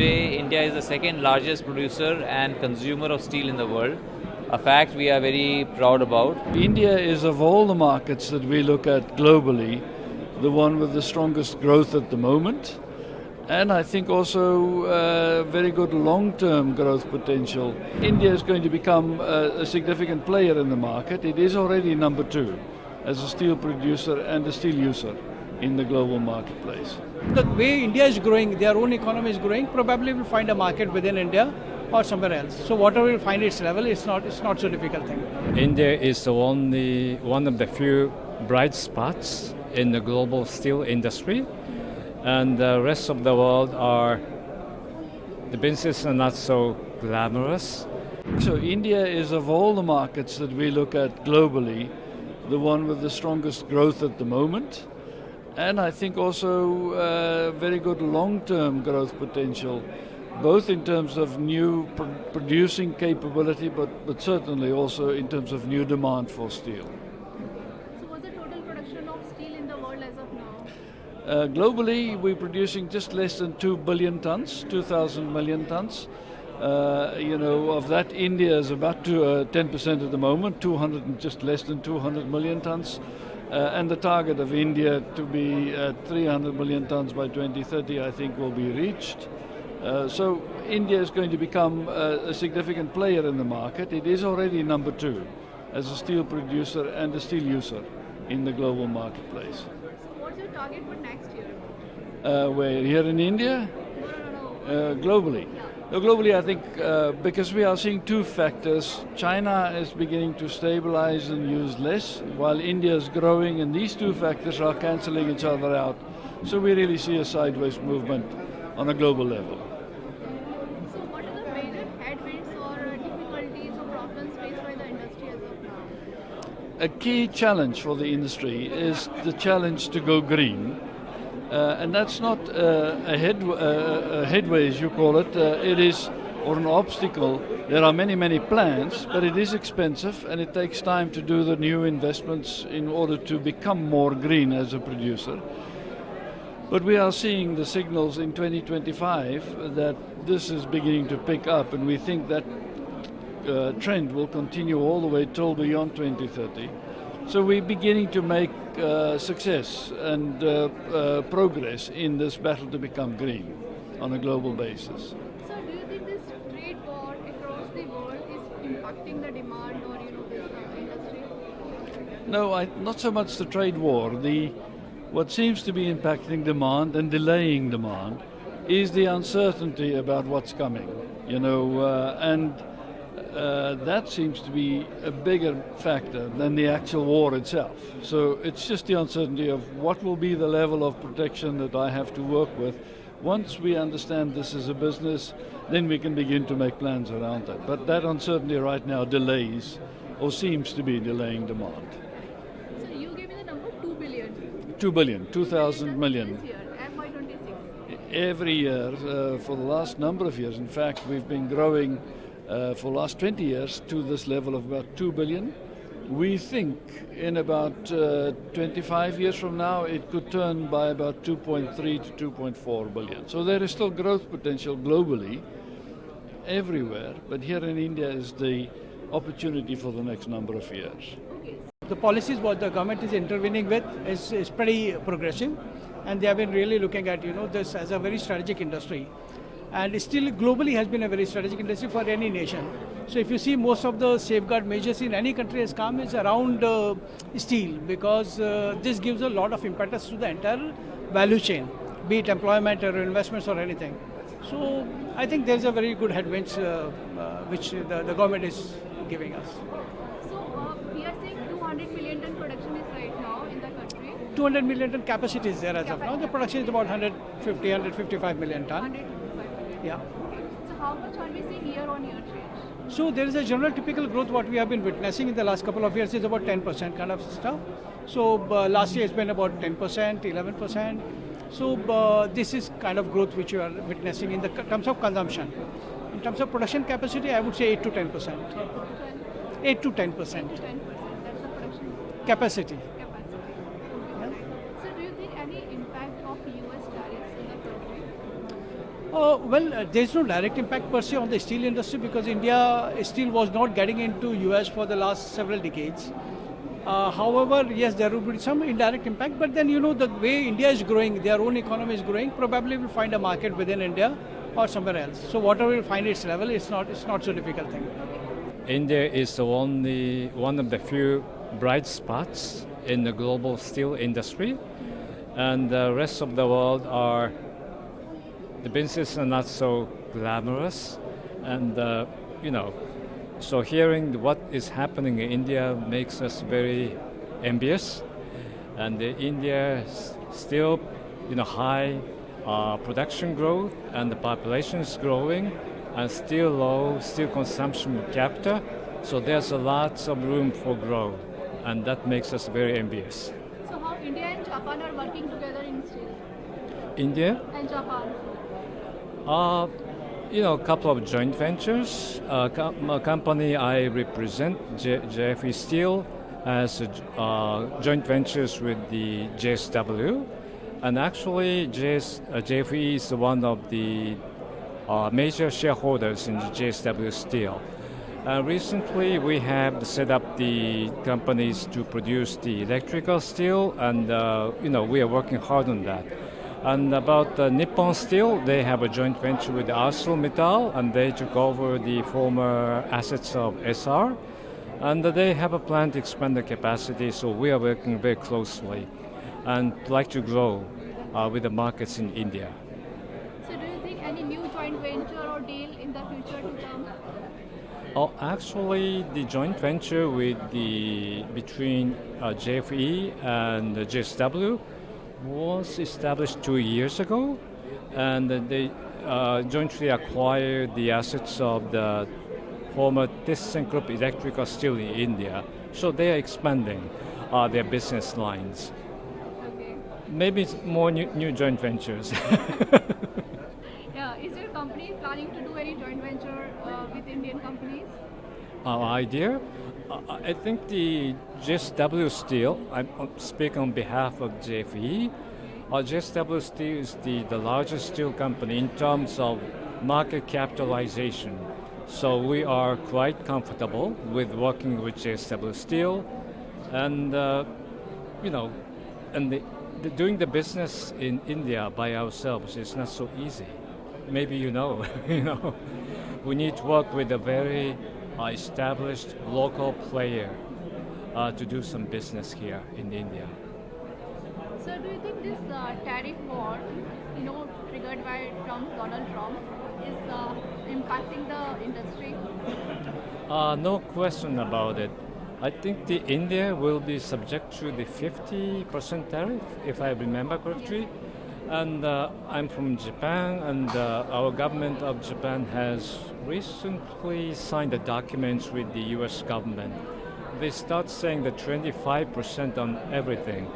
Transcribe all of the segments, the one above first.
Today, India is the second largest producer and consumer of steel in the world, a fact we are very proud about. India is, of all the markets that we look at globally, the one with the strongest growth at the moment, and I think also very good long-term growth potential. India is going to become a significant player in the market. It is already number 2 as a steel producer and a steel user in the global marketplace. The way India is growing, their own economy is growing, probably will find a market within India or somewhere else. So whatever will find its level, it's not so difficult thing. India is only one of the few bright spots in the global steel industry, and the rest of the world the businesses are not so glamorous. So India is, of all the markets that we look at globally, the one with the strongest growth at the moment, and I think also very good long-term growth potential, both in terms of new producing capability, but certainly also in terms of new demand for steel. So what's the total production of steel in the world as of now? Globally, we're producing just less than 2 billion tons, 2,000 million tons. Of that, India is about 10% at the moment, just less than 200 million tons. And the target of India to be at 300 million tons by 2030, I think, will be reached. So India is going to become a significant player in the market. It is already number 2 as a steel producer and a steel user in the global marketplace. So what's your target for next year? Where, here in India? No. Globally. Yeah. Globally, I think because we are seeing 2 factors. China is beginning to stabilize and use less, while India is growing, and these 2 factors are cancelling each other out. So we really see a sideways movement on a global level. So what are the major headwinds or difficulties or problems faced by the industry as of now? A key challenge for the industry is the challenge to go green. And that's not a headway, as you call it. It is, or an obstacle. There are many plans, but it is expensive, and it takes time to do the new investments in order to become more green as a producer. But we are seeing the signals in 2025 that this is beginning to pick up, and we think that trend will continue all the way till beyond 2030. So we're beginning to make success and progress in this battle to become green on a global basis. So do you think this trade war across the world is impacting the demand or this industry? No, not so much the trade war. What seems to be impacting demand and delaying demand is the uncertainty about what's coming. That seems to be a bigger factor than the actual war itself. So it's just the uncertainty of what will be the level of protection that I have to work with. Once we understand this is a business, then we can begin to make plans around that. But that uncertainty right now delays, or seems to be delaying demand. So you gave me the number 2 billion. 2 billion, 2,000 million. This year, FY26. Every year for the last number of years. In fact, we've been growing for the last 20 years to this level of about 2 billion. We think in about 25 years from now, it could turn by about 2.3 to 2.4 billion. So there is still growth potential globally, everywhere, but here in India is the opportunity for the next number of years. Okay. The policies what the government is intervening with is pretty progressive, and they have been really looking at this as a very strategic industry. And still globally has been a very strategic industry for any nation. So if you see, most of the safeguard measures in any country has come is around steel, because this gives a lot of impetus to the entire value chain, be it employment or investments or anything. So I think there's a very good headwinds which the government is giving us. So we are saying 200 million ton production is right now in the country. 200 million ton capacity is there as of now. The production is about 155 million ton. 155. Yeah. Okay. So how much are we seeing year-on-year change? So there is a general typical growth what we have been witnessing in the last couple of years is about 10% kind of stuff. So last year it's been about 10%, 11%. So this is kind of growth which you are witnessing in the terms of consumption. In terms of production capacity, I would say 8 to 10%. 8 to 10%. 10%. That's the production Capacity. capacity. So do you think any impact of US tariffs in the country? There's no direct impact per se on the steel industry because India steel was not getting into US for the last several decades. However, yes, there will be some indirect impact, but then the way India is growing, their own economy is growing, probably will find a market within India or somewhere else. So whatever will find its level, it's not so difficult thing. India is only one of the few bright spots in the global steel industry, and the rest of the world the businesses are not so glamorous, and so hearing what is happening in India makes us very envious. And India still, high production growth, and the population is growing, and still low steel consumption per capita. So there's a lot of room for growth, and that makes us very envious. So how India and Japan are working together in steel? India? And Japan? A couple of joint ventures. A company I represent, JFE Steel, has joint ventures with the JSW, and actually JFE is one of the major shareholders in the JSW Steel. Recently, we have set up the companies to produce the electrical steel, and we are working hard on that. And about Nippon Steel, they have a joint venture with ArcelorMittal, and they took over the former assets of SR, and they have a plan to expand the capacity. So we are working very closely, and like to grow with the markets in India. So do you think any new joint venture or deal in the future to come? Actually, the joint venture between JFE and JSW was established 2 years ago, and they jointly acquired the assets of the former ThyssenKrupp Electrical Steel in India. So they are expanding their business lines. Okay. Maybe more new joint ventures. Yeah, is your company planning to do any joint venture with Indian companies? Our idea? I think the JSW Steel, I'm speaking on behalf of JFE, JSW Steel is the largest steel company in terms of market capitalization. So we are quite comfortable with working with JSW Steel, and doing the business in India by ourselves is not so easy. Maybe we need to work with a very established local player to do some business here in India. So do you think this tariff war, triggered by Donald Trump, is impacting the industry? No question about it. I think India will be subject to the 50% tariff, if I remember correctly. And I'm from Japan, and our government of Japan has recently signed the documents with the US government. They start saying the 25% on everything.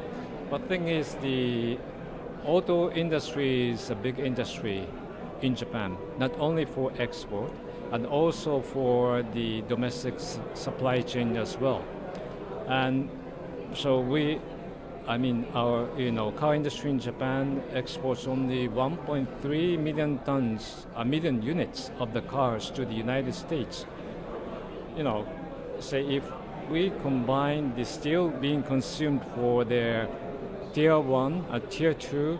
But the thing is, the auto industry is a big industry in Japan, not only for export, and also for the domestic supply chain as well. And so our car industry in Japan exports only 1.3 million units of the cars to the United States. Say if we combine the steel being consumed for their tier 1 and tier 2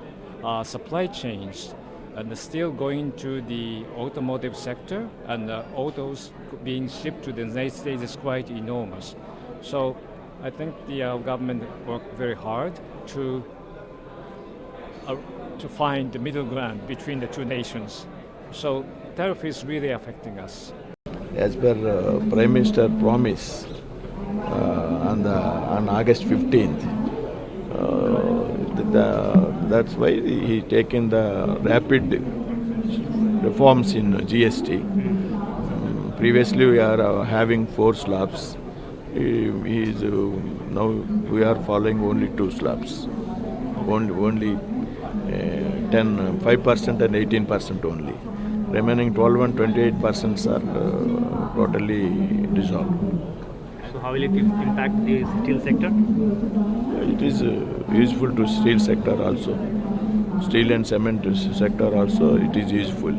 supply chains, and the steel going to the automotive sector, and the autos being shipped to the United States is quite enormous. So I think the government worked very hard to find the middle ground between the two nations. So tariff is really affecting us. As per Prime Minister promise on August 15th, that's why he taken the rapid reforms in GST. Previously we are having 4 slabs. Now we are following only 2 slabs, only 5% and 18% only. Remaining 12 and 28% are totally dissolved. So how will it impact the steel sector? It is useful to steel sector also. steel and cement sector also it is useful.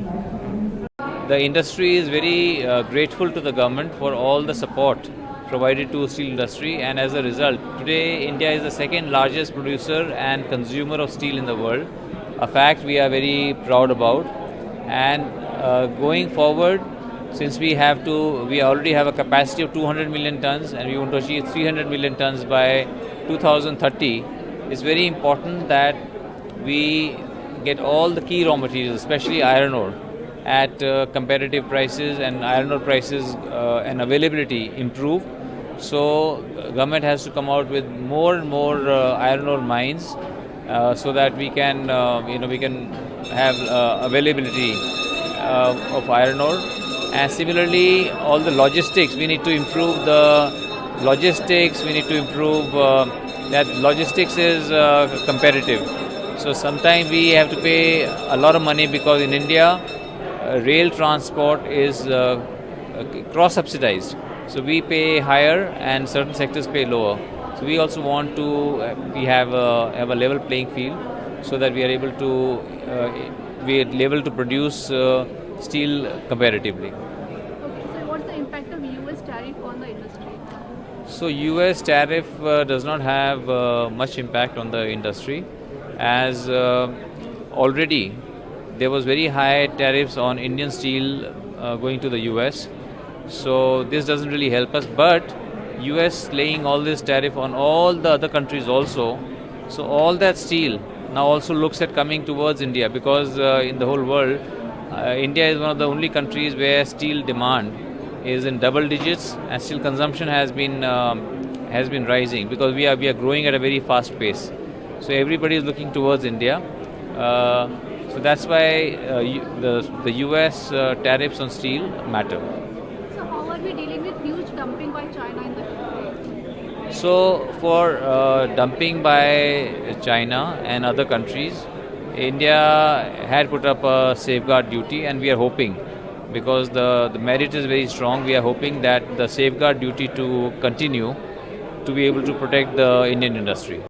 The industry is very grateful to the government for all the support provided to steel industry, and as a result, today India is the second largest producer and consumer of steel in the world, a fact we are very proud about. And going forward, since we already have a capacity of 200 million tons and we want to achieve 300 million tons by 2030, it's very important that we get all the key raw materials, especially iron ore, at competitive prices, and iron ore prices and availability improve. So government has to come out with more and more iron ore mines so that we can have availability of iron ore. And similarly, all the logistics, we need to improve the logistics. We need to improve that logistics is competitive. So sometimes we have to pay a lot of money because in India, rail transport is cross-subsidized. So we pay higher and certain sectors pay lower. So we also want to have a level playing field so that we are able to produce steel comparatively. Okay, so what's the impact of US tariff on the industry? So US tariff does not have much impact on the industry, as already there was very high tariffs on Indian steel going to the US. So this doesn't really help us, but US laying all this tariff on all the other countries also. So all that steel now also looks at coming towards India, because in the whole world, India is one of the only countries where steel demand is in double digits and steel consumption has been rising, because we are growing at a very fast pace. So everybody is looking towards India. So that's why the US tariffs on steel matter. So how are we dealing with huge dumping by China in the country? So for dumping by China and other countries, India had put up a safeguard duty, and we are hoping, because the merit is very strong, we are hoping that the safeguard duty to continue to be able to protect the Indian industry.